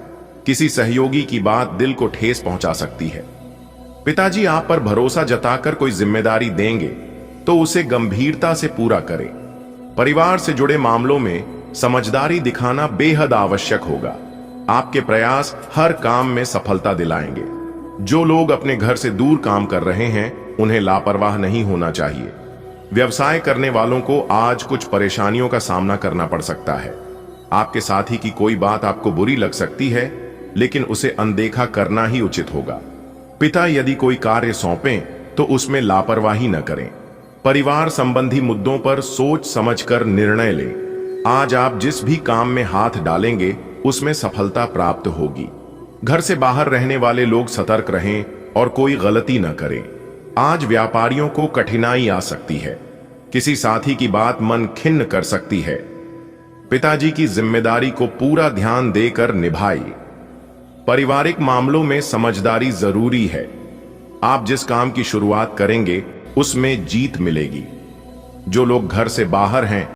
किसी सहयोगी की बात दिल को ठेस पहुंचा सकती है। पिताजी आप पर भरोसा जताकर कोई जिम्मेदारी देंगे तो उसे गंभीरता से पूरा करें। परिवार से जुड़े मामलों में समझदारी दिखाना बेहद आवश्यक होगा। आपके प्रयास हर काम में सफलता दिलाएंगे। जो लोग अपने घर से दूर काम कर रहे हैं उन्हें लापरवाह नहीं होना चाहिए। व्यवसाय करने वालों को आज कुछ परेशानियों का सामना करना पड़ सकता है। आपके साथी की कोई बात आपको बुरी लग सकती है, लेकिन उसे अनदेखा करना ही उचित होगा। पिता यदि कोई कार्य सौंपें तो उसमें लापरवाही न करें। परिवार संबंधी मुद्दों पर सोच समझकर निर्णय लें। आज आप जिस भी काम में हाथ डालेंगे उसमें सफलता प्राप्त होगी। घर से बाहर रहने वाले लोग सतर्क रहें और कोई गलती न करें। आज व्यापारियों को कठिनाई आ सकती है। किसी साथी की बात मन खिन्न कर सकती है। पिताजी की जिम्मेदारी को पूरा ध्यान देकर निभाइए। पारिवारिक मामलों में समझदारी जरूरी है। आप जिस काम की शुरुआत करेंगे उसमें जीत मिलेगी। जो लोग घर से बाहर हैं